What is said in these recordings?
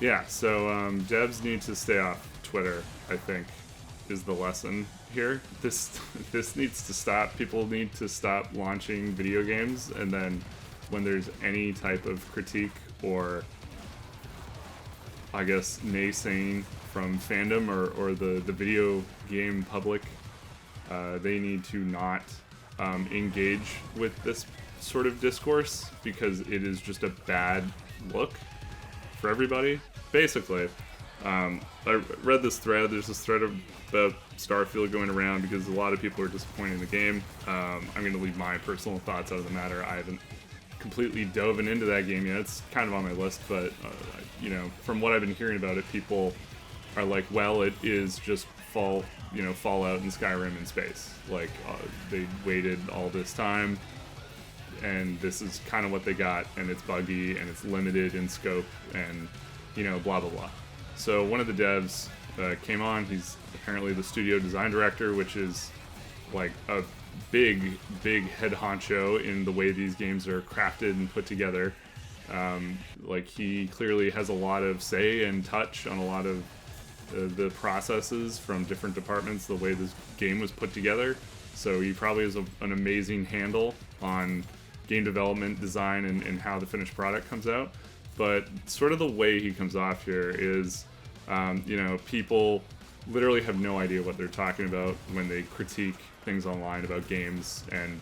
Yeah, so devs need to stay off Twitter, I think, is the lesson here. This needs to stop. People need to stop launching video games, and then when there's any type of critique or, I guess, naysaying from fandom or the video game public, they need to not engage with this sort of discourse because it is just a bad look for everybody. Basically, I read this thread. There's this thread about Starfield going around because a lot of people are disappointed in the game. I'm going to leave my personal thoughts out of the matter. I haven't completely dove into that game yet. It's kind of on my list, but from what I've been hearing about it, people are like, well, it is just Fallout and Skyrim in space. Like, they waited all this time, and this is kind of what they got, and it's buggy, and it's limited in scope, and, blah, blah, blah. So one of the devs came on. He's apparently the studio design director, which is, like, a big, big head honcho in the way these games are crafted and put together. He clearly has a lot of say and touch on a lot of the processes from different departments, the way this game was put together. So he probably has an amazing handle on game development, design, and how the finished product comes out. But sort of the way he comes off here is, people literally have no idea what they're talking about when they critique things online about games. And,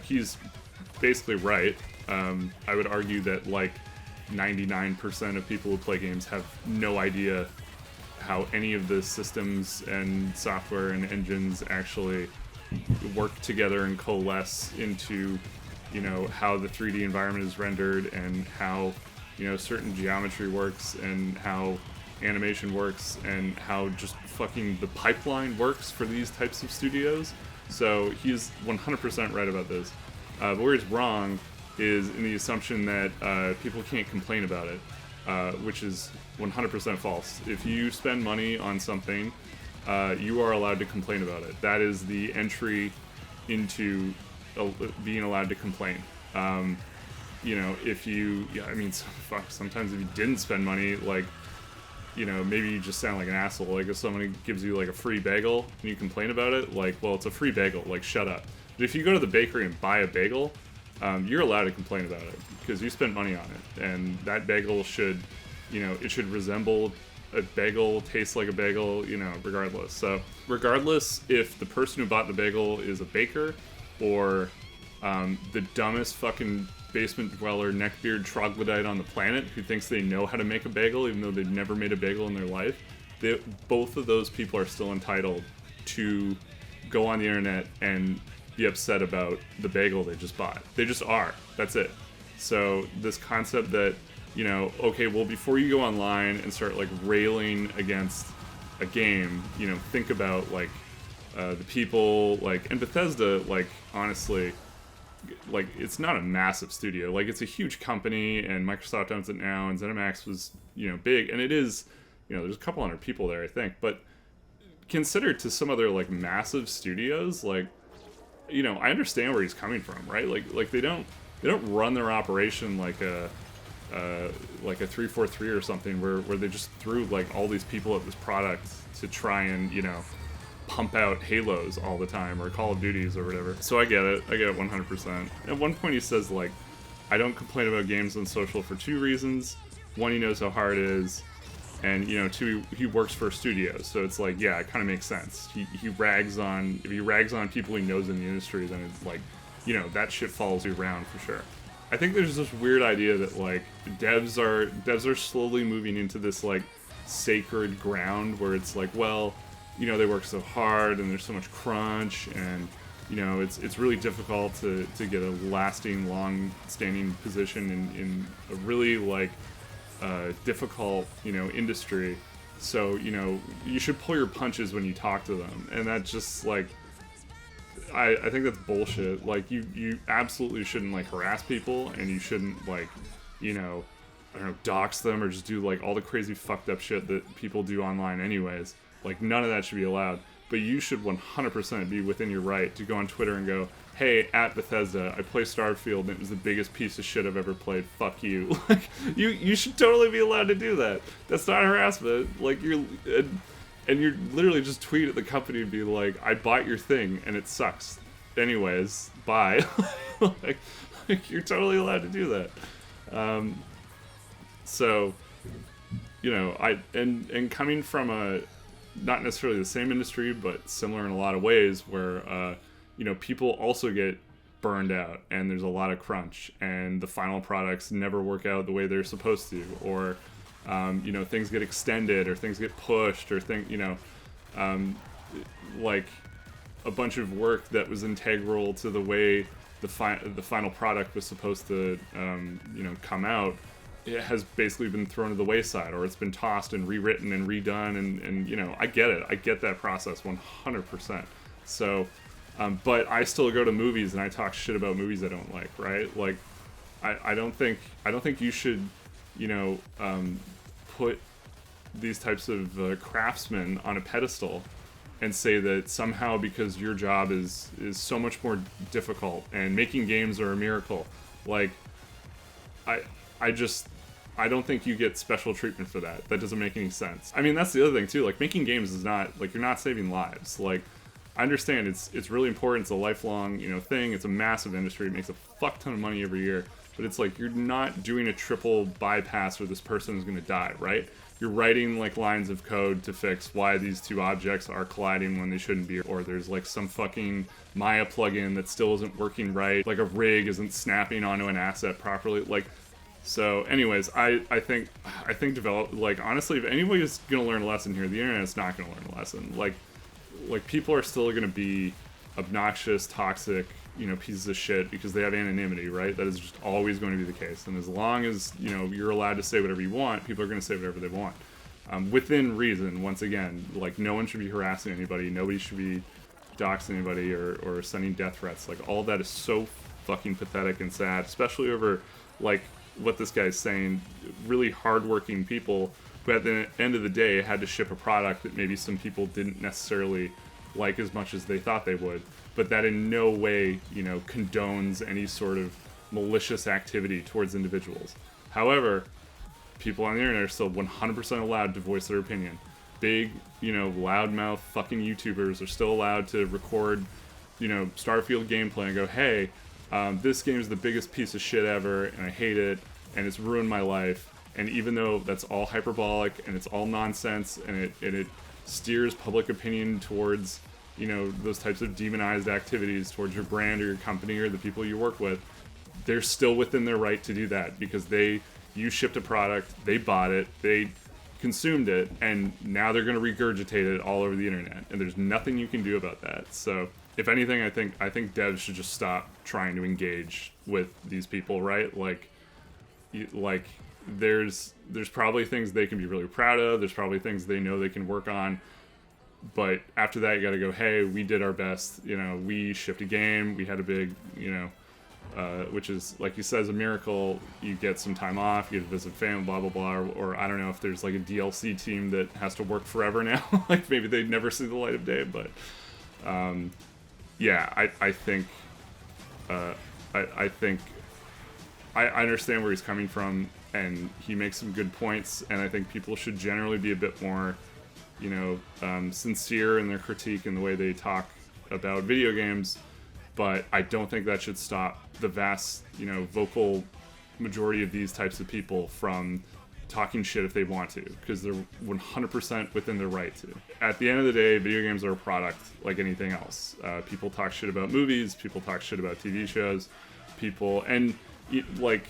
he's basically right. I would argue that, 99% of people who play games have no idea how any of the systems and software and engines actually work together and coalesce into, how the 3D environment is rendered and how, certain geometry works and how animation works and how just fucking the pipeline works for these types of studios. So he's 100% right about this. But where he's wrong is in the assumption that people can't complain about it, which is 100% false. If you spend money on something, you are allowed to complain about it. That is the entry into being allowed to complain. If you, sometimes if you didn't spend money, maybe you just sound like an asshole. Like if somebody gives you a free bagel and you complain about it, well, it's a free bagel, shut up. But if you go to the bakery and buy a bagel, you're allowed to complain about it because you spent money on it, and that bagel should, it should resemble a bagel, taste like a bagel, regardless. So regardless if the person who bought the bagel is a baker or the dumbest fucking basement dweller, neckbeard troglodyte on the planet who thinks they know how to make a bagel even though they've never made a bagel in their life, both of those people are still entitled to go on the internet and be upset about the bagel they just bought. They just are. That's it. So this concept that, okay, well, before you go online and start railing against a game, think about the people and Bethesda, honestly, it's not a massive studio. It's a huge company, and Microsoft owns it now, and ZeniMax was, big, and it is, there's a couple hundred people there, I think, but considered to some other massive studios, I understand where he's coming from, right? They don't run their operation like a 343 or something where they just threw all these people at this product to try and pump out Halos all the time or Call of Duties or whatever. So I get it 100%. At one point he says I don't complain about games on social for two reasons. One, he knows how hard it is, and two, he works for a studio, so it's yeah, it kind of makes sense. He rags on, if he rags on people he knows in the industry, then it's that shit follows you around for sure. I think there's this weird idea that devs are slowly moving into this sacred ground where it's well, they work so hard and there's so much crunch, and it's really difficult to get a lasting, long-standing position in a really difficult industry. So you should pull your punches when you talk to them, and that's just I think that's bullshit. You absolutely shouldn't harass people, and you shouldn't I don't know, dox them or just do all the crazy fucked up shit that people do online anyways. None of that should be allowed. But you should 100% be within your right to go on Twitter and go, hey, at Bethesda, I play Starfield and it was the biggest piece of shit I've ever played. Fuck you. Like, you should totally be allowed to do that. That's not harassment. Like, and you're literally just tweet at the company and be like, I bought your thing and it sucks. Anyways, bye. like, you're totally allowed to do that. So, you know, and coming from a not necessarily the same industry, but similar in a lot of ways, where you know, people also get burned out and there's a lot of crunch and the final products never work out the way they're supposed to, or you know, things get extended or things get pushed or like a bunch of work that was integral to the way the final product was supposed to you know, come out, it has basically been thrown to the wayside, or it's been tossed and rewritten and redone, and you know, I get it. I get that process 100%. So, but I still go to movies and I talk shit about movies I don't like, right? Like, I don't think you should, you know, put these types of craftsmen on a pedestal and say that somehow because your job is so much more difficult and making games are a miracle. Like, I don't think you get special treatment for that. That doesn't make any sense. I mean, that's the other thing too. Like, making games is not, like, you're not saving lives. Like, I understand it's really important. It's a lifelong, you know, thing. It's a massive industry. It makes a fuck ton of money every year. But it's like, you're not doing a triple bypass where this person is going to die, right? You're writing, like, lines of code to fix why these two objects are colliding when they shouldn't be, or there's, like, some fucking Maya plugin that still isn't working right, like a rig isn't snapping onto an asset properly. Like, so anyways, I think like, honestly, if anybody's gonna learn a lesson here, the internet's not gonna learn a lesson. Like people are still gonna be obnoxious, toxic, you know, pieces of shit because they have anonymity, right? That is just always going to be the case. And as long as, you know, you're allowed to say whatever you want, people are going to say whatever they want. Within reason, once again. Like, no one should be harassing anybody. Nobody should be doxing anybody or sending death threats. Like, all that is so fucking pathetic and sad, especially over, like, what this guy's saying, really hardworking people who at the end of the day had to ship a product that maybe some people didn't necessarily like as much as they thought they would, but that in no way, you know, condones any sort of malicious activity towards individuals. However, people on the internet are still 100% allowed to voice their opinion. Big, you know, loudmouth fucking YouTubers are still allowed to record, you know, Starfield gameplay and go, hey, this game is the biggest piece of shit ever, and I hate it, and it's ruined my life. And even though that's all hyperbolic and it's all nonsense, and it steers public opinion towards, you know, those types of demonized activities towards your brand or your company or the people you work with, they're still within their right to do that because you shipped a product, they bought it, they consumed it, and now they're going to regurgitate it all over the internet, and there's nothing you can do about that. So if anything, I think devs should just stop trying to engage with these people, right? Like there's probably things they can be really proud of. There's probably things they know they can work on. But after that, you got to go, hey, we did our best. You know, we shipped a game. We had a big, you know, which is, like you said, is a miracle. You get some time off. You get to visit family, blah, blah, blah. Or I don't know if there's like a DLC team that has to work forever now. Like, maybe they'd never see the light of day. But yeah, I think I understand where he's coming from, and he makes some good points, and I think people should generally be a bit more, you know, sincere in their critique and the way they talk about video games, but I don't think that should stop the vast, you know, vocal majority of these types of people from talking shit if they want to, because they're 100% within their right to. At the end of the day, video games are a product like anything else. People talk shit about movies, people talk shit about TV shows, and like,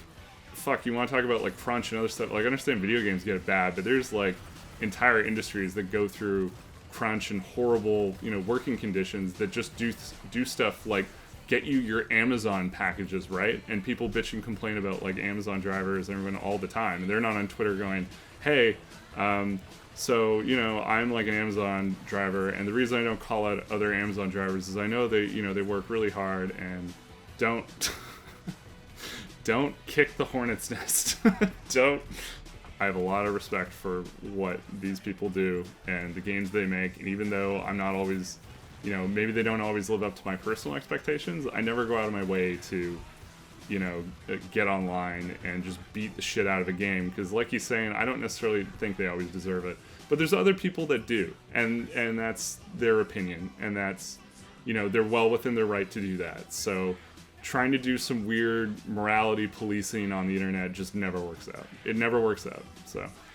fuck, you want to talk about like crunch and other stuff, like, I understand video games get it bad, but there's like entire industries that go through crunch and horrible, you know, working conditions that just do stuff like get you your Amazon packages, right? And people bitch and complain about like Amazon drivers and everyone all the time, and they're not on Twitter going, hey, so, you know, I'm like an Amazon driver, and the reason I don't call out other Amazon drivers is I know they, you know, they work really hard, and don't kick the hornet's nest. I have a lot of respect for what these people do and the games they make, and even though I'm not always maybe they don't always live up to my personal expectations. I never go out of my way to, get online and just beat the shit out of a game, because like he's saying, I don't necessarily think they always deserve it. But there's other people that do, and that's their opinion, and that's, they're well within their right to do that. So trying to do some weird morality policing on the internet just never works out. It never works out. So